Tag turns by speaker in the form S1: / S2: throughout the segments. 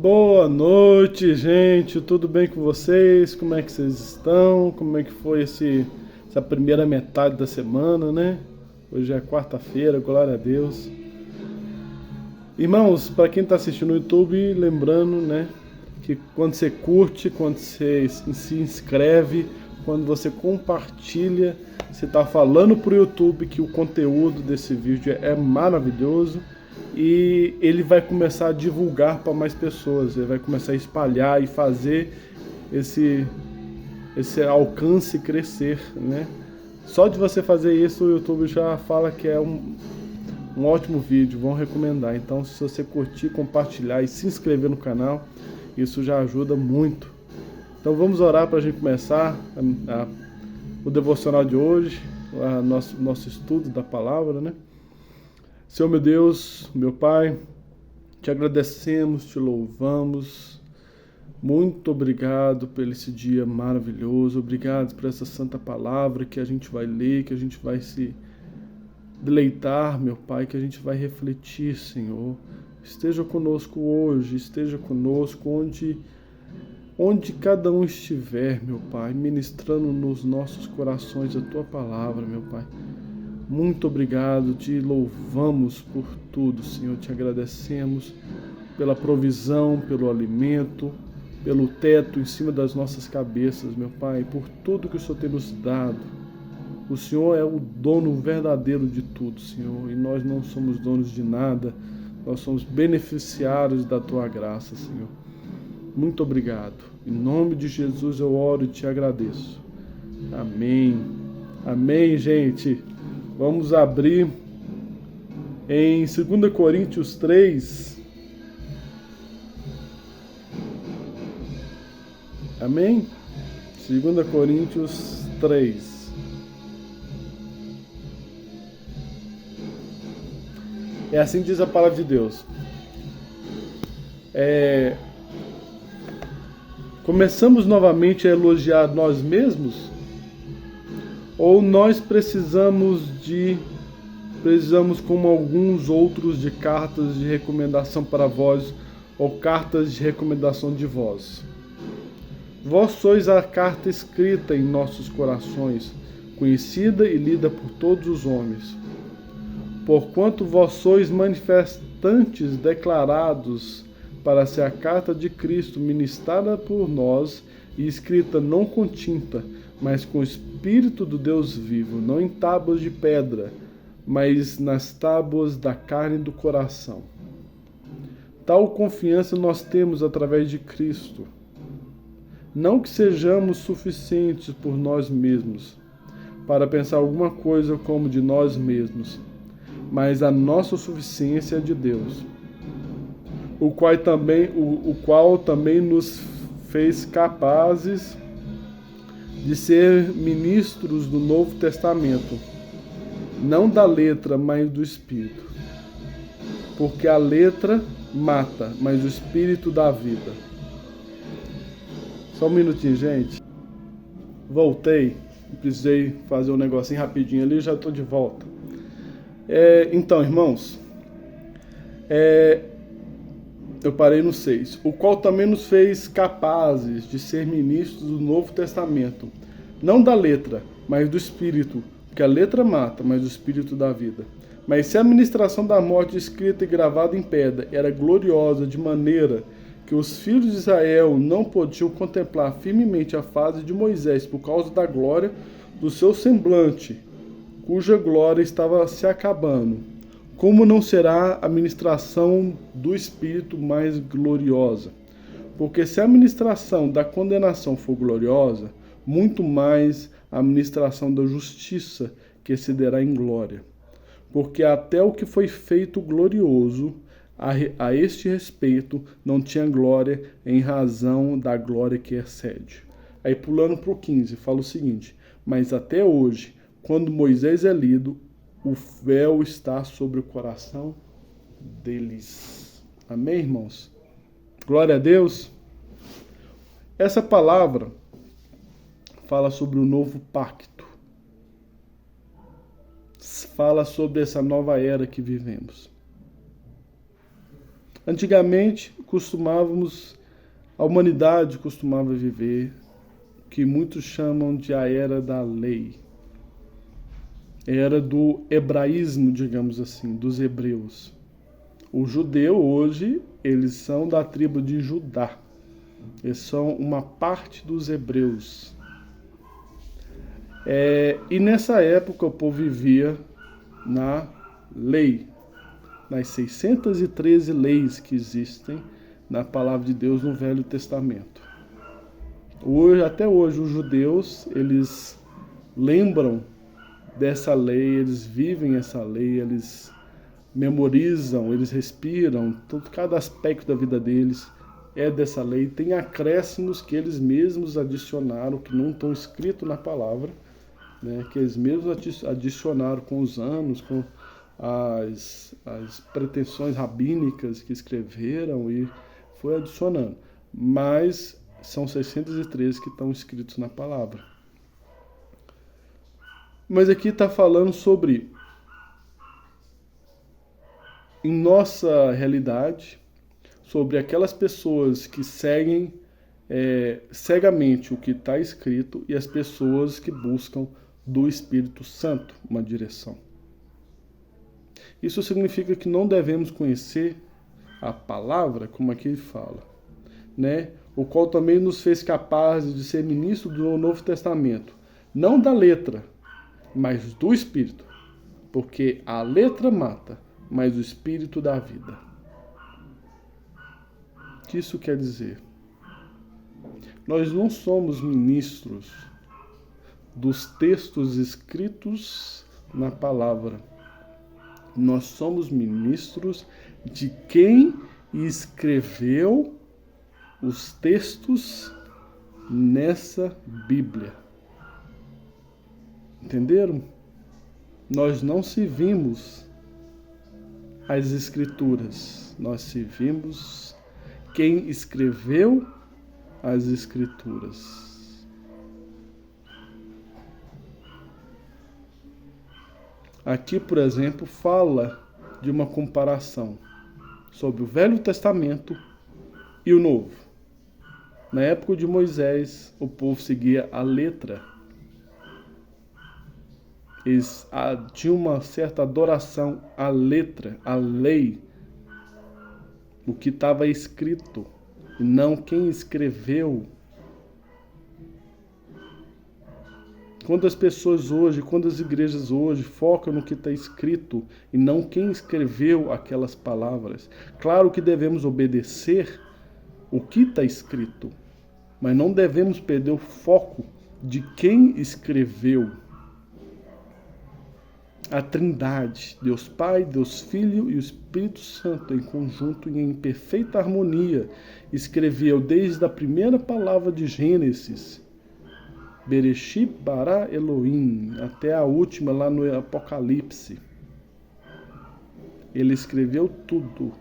S1: Boa noite, gente. Tudo bem com vocês? Como é que vocês estão? Como é que foi essa primeira metade da semana, né? Hoje é quarta-feira, glória a Deus. Irmãos, para quem está assistindo no YouTube, lembrando, né, que quando você curte, quando você se inscreve, quando você compartilha, você está falando para o YouTube que o conteúdo desse vídeo é maravilhoso e ele vai começar a divulgar para mais pessoas, ele vai começar a espalhar e fazer esse alcance crescer, né? Só de você fazer isso, o YouTube já fala que é um ótimo vídeo, vão recomendar. Então, se você curtir, compartilhar e se inscrever no canal, isso já ajuda muito. Então, vamos orar para a gente começar o devocional de hoje, nosso estudo da palavra, né? Senhor meu Deus, meu Pai, te agradecemos, te louvamos. Muito obrigado por esse dia maravilhoso. Obrigado por essa santa palavra que a gente vai ler, que a gente vai se deleitar, meu Pai, que a gente vai refletir, Senhor. Esteja conosco hoje, esteja conosco onde cada um estiver, meu Pai, ministrando nos nossos corações a Tua palavra, meu Pai. Muito obrigado, te louvamos por tudo, Senhor, te agradecemos pela provisão, pelo alimento, pelo teto em cima das nossas cabeças, meu Pai, por tudo que o Senhor tem nos dado. O Senhor é o dono verdadeiro de tudo, Senhor, e nós não somos donos de nada, nós somos beneficiários da Tua graça, Senhor. Muito obrigado. Em nome de Jesus eu oro e te agradeço. Amém. Amém, gente. Vamos abrir em 2 Coríntios 3. Amém? 2 Coríntios 3. É assim diz a palavra de Deus. Começamos novamente a elogiar nós mesmos? Ou nós precisamos como alguns outros de cartas de recomendação para vós ou cartas de recomendação de vós? Vós sois a carta escrita em nossos corações, conhecida e lida por todos os homens. Porquanto vós sois manifestantes declarados para ser a carta de Cristo ministrada por nós e escrita não com tinta, mas com o Espírito do Deus vivo, não em tábuas de pedra, mas nas tábuas da carne do coração. Tal confiança nós temos através de Cristo. Não que sejamos suficientes por nós mesmos, para pensar alguma coisa como de nós mesmos, mas a nossa suficiência é de Deus, o qual também nos fez capazes de ser ministros do Novo Testamento, não da letra, mas do Espírito. Porque a letra mata, mas o Espírito dá vida. Só um minutinho, gente. Voltei, precisei fazer um negocinho rapidinho ali, já estou de volta. Então, irmãos, eu parei no 6. O qual também nos fez capazes de ser ministros do Novo Testamento. Não da letra, mas do Espírito. Porque a letra mata, mas o Espírito dá vida. Mas se a ministração da morte escrita e gravada em pedra era gloriosa de maneira que os filhos de Israel não podiam contemplar firmemente a face de Moisés por causa da glória do seu semblante, cuja glória estava se acabando, como não será a ministração do Espírito mais gloriosa? Porque se a ministração da condenação for gloriosa, muito mais a ministração da justiça, que excederá em glória. Porque até o que foi feito glorioso, a este respeito, não tinha glória em razão da glória que excede. Aí pulando para o 15, fala o seguinte: mas até hoje, quando Moisés é lido, o véu está sobre o coração deles. Amém, irmãos? Glória a Deus. Essa palavra fala sobre o novo pacto. Fala sobre essa nova era que vivemos. Antigamente, a humanidade costumava viver o que muitos chamam de a era da lei. Era do hebraísmo, digamos assim, dos hebreus. O judeu hoje, eles são da tribo de Judá. Eles são uma parte dos hebreus. E nessa época o povo vivia na lei, nas 613 leis que existem na palavra de Deus no Velho Testamento. Até hoje os judeus, eles lembram dessa lei, eles vivem essa lei, eles memorizam, eles respiram, cada aspecto da vida deles é dessa lei. Tem acréscimos que eles mesmos adicionaram, que não estão escritos na palavra, né, que eles mesmos adicionaram com os anos, com as pretensões rabínicas que escreveram e foi adicionando. Mas são 613 que estão escritos na palavra. Mas aqui está falando sobre, em nossa realidade, sobre aquelas pessoas que seguem cegamente o que está escrito e as pessoas que buscam do Espírito Santo uma direção. Isso significa que não devemos conhecer a palavra, como aqui fala, né? O qual também nos fez capazes de ser ministro do Novo Testamento, não da letra, mas do Espírito, porque a letra mata, mas o Espírito dá vida. O que isso quer dizer? Nós não somos ministros dos textos escritos na palavra. Nós somos ministros de quem escreveu os textos nessa Bíblia. Entenderam? Nós não servimos as Escrituras, nós servimos quem escreveu as Escrituras. Aqui, por exemplo, fala de uma comparação sobre o Velho Testamento e o Novo. Na época de Moisés, o povo seguia a letra. Eles tinham uma certa adoração à letra, à lei, o que estava escrito, e não quem escreveu. Quando as pessoas hoje, quando as igrejas hoje focam no que está escrito e não quem escreveu aquelas palavras, claro que devemos obedecer o que está escrito, mas não devemos perder o foco de quem escreveu. A Trindade, Deus Pai, Deus Filho e o Espírito Santo, em conjunto e em perfeita harmonia, escreveu desde a primeira palavra de Gênesis, Bereshit bara Elohim, até a última lá no Apocalipse. Ele escreveu tudo.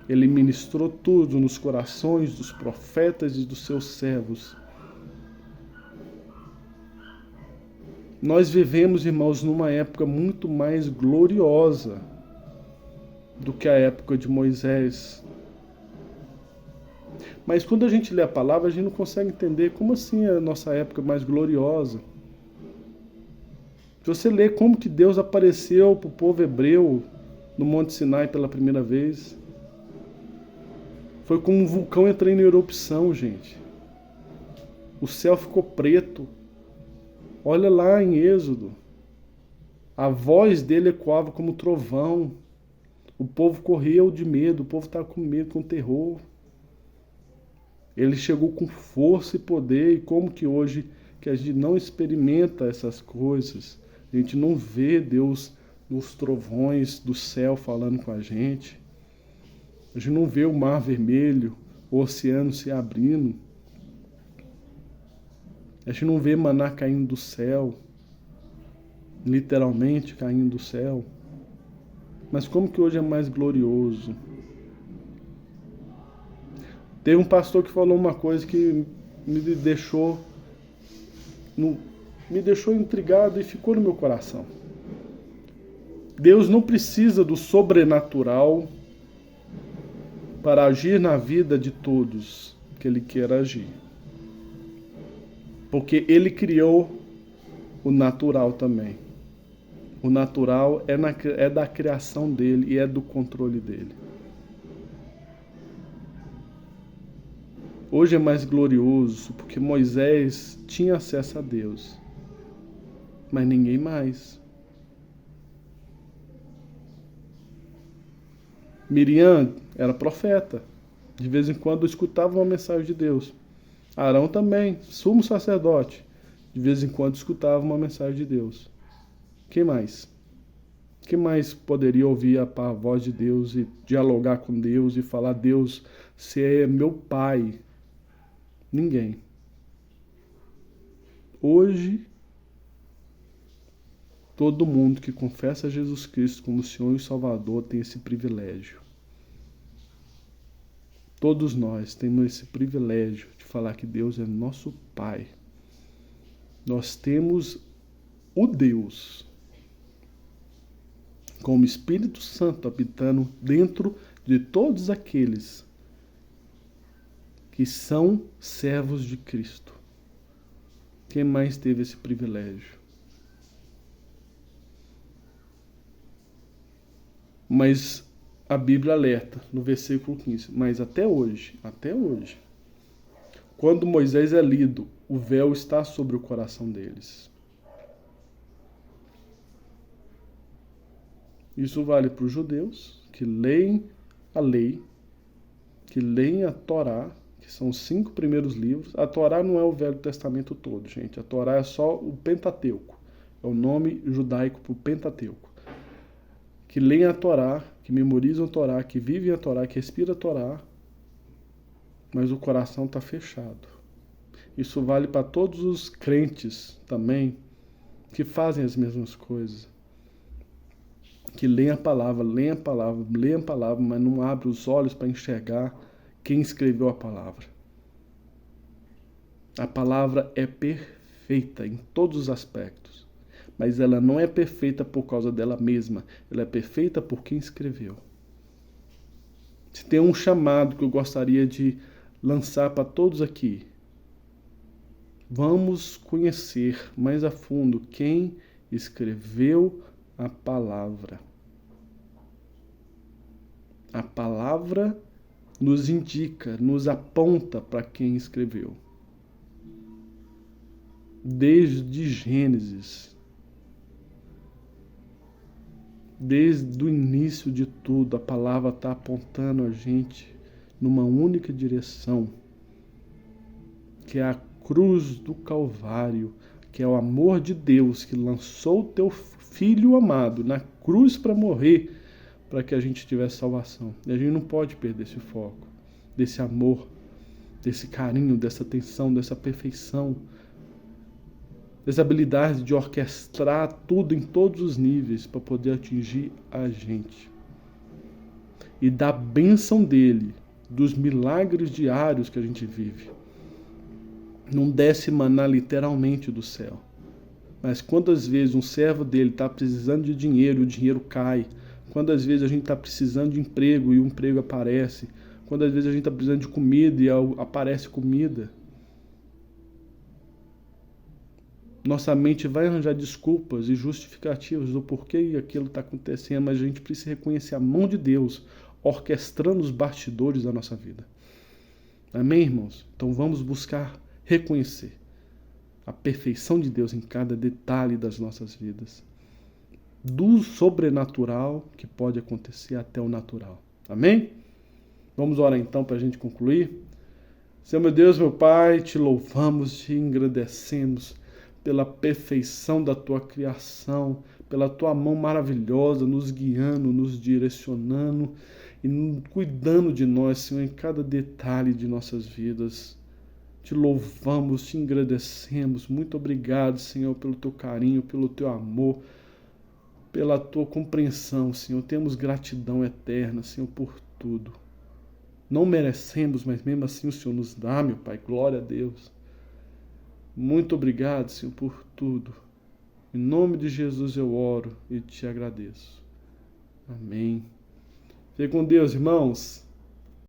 S1: Ele ministrou tudo nos corações dos profetas e dos seus servos. Nós vivemos, irmãos, numa época muito mais gloriosa do que a época de Moisés. Mas quando a gente lê a palavra, a gente não consegue entender como assim é a nossa época mais gloriosa. Se você lê como que Deus apareceu para o povo hebreu no Monte Sinai pela primeira vez, foi como um vulcão entrando em erupção, gente. O céu ficou preto. Olha lá em Êxodo. A voz dele ecoava como trovão. O povo correu de medo, o povo estava com medo, com terror. Ele chegou com força e poder, e como que hoje que a gente não experimenta essas coisas, a gente não vê Deus nos trovões do céu falando com a gente não vê o mar vermelho, o oceano se abrindo, a gente não vê maná caindo do céu, literalmente caindo do céu, mas como que hoje é mais glorioso. Teve um pastor que falou uma coisa que me deixou intrigado e ficou no meu coração. Deus não precisa do sobrenatural para agir na vida de todos que Ele quer agir. Porque Ele criou o natural também. O natural é da criação dele e é do controle dele. Hoje é mais glorioso porque Moisés tinha acesso a Deus, mas ninguém mais. Miriam era profeta, de vez em quando escutava uma mensagem de Deus. Arão também, sumo sacerdote, de vez em quando escutava uma mensagem de Deus. Quem mais? Quem mais poderia ouvir a voz de Deus e dialogar com Deus e falar: Deus, você é meu Pai? Ninguém. Hoje, todo mundo que confessa Jesus Cristo como Senhor e Salvador tem esse privilégio. Todos nós temos esse privilégio de falar que Deus é nosso Pai. Nós temos o Deus como Espírito Santo habitando dentro de todos aqueles que são servos de Cristo. Quem mais teve esse privilégio? Mas a Bíblia alerta no versículo 15, mas até hoje, quando Moisés é lido, o véu está sobre o coração deles. Isso vale para os judeus que leem a lei, que leem a Torá, que são os 5 primeiros livros. A Torá não é o Velho Testamento todo, gente. A Torá é só o Pentateuco. É o nome judaico para o Pentateuco. Que leem a Torá, que memorizam a Torá, que vivem a Torá, que respiram a Torá, mas o coração está fechado. Isso vale para todos os crentes também, que fazem as mesmas coisas. Que leem a palavra, mas não abrem os olhos para enxergar quem escreveu a palavra. A palavra é perfeita em todos os aspectos, mas ela não é perfeita por causa dela mesma, ela é perfeita por quem escreveu. Se tem um chamado que eu gostaria de lançar para todos aqui, vamos conhecer mais a fundo quem escreveu a palavra. A palavra nos indica, nos aponta para quem escreveu. Desde Gênesis, desde o início de tudo, a palavra está apontando a gente numa única direção, que é a cruz do Calvário, que é o amor de Deus que lançou o teu Filho amado na cruz para morrer, para que a gente tivesse salvação. E a gente não pode perder esse foco, desse amor, desse carinho, dessa atenção, dessa perfeição, dessa habilidade de orquestrar tudo em todos os níveis para poder atingir a gente. E da bênção dele, dos milagres diários que a gente vive. Não desce maná literalmente do céu. Mas quantas vezes um servo dele está precisando de dinheiro e o dinheiro cai? Quantas vezes a gente está precisando de emprego e o emprego aparece? Quantas vezes a gente está precisando de comida e aparece comida? Nossa mente vai arranjar desculpas e justificativas do porquê aquilo está acontecendo, mas a gente precisa reconhecer a mão de Deus orquestrando os bastidores da nossa vida. Amém, irmãos? Então vamos buscar reconhecer a perfeição de Deus em cada detalhe das nossas vidas. Do sobrenatural que pode acontecer até o natural. Amém? Vamos orar então para a gente concluir. Senhor meu Deus, meu Pai, te louvamos, te engrandecemos pela perfeição da tua criação, pela tua mão maravilhosa, nos guiando, nos direcionando e cuidando de nós, Senhor, em cada detalhe de nossas vidas. Te louvamos, te agradecemos. Muito obrigado, Senhor, pelo teu carinho, pelo teu amor, pela tua compreensão, Senhor. Temos gratidão eterna, Senhor, por tudo. Não merecemos, mas mesmo assim o Senhor nos dá, meu Pai. Glória a Deus. Muito obrigado, Senhor, por tudo. Em nome de Jesus eu oro e te agradeço. Amém. Fique com Deus, irmãos.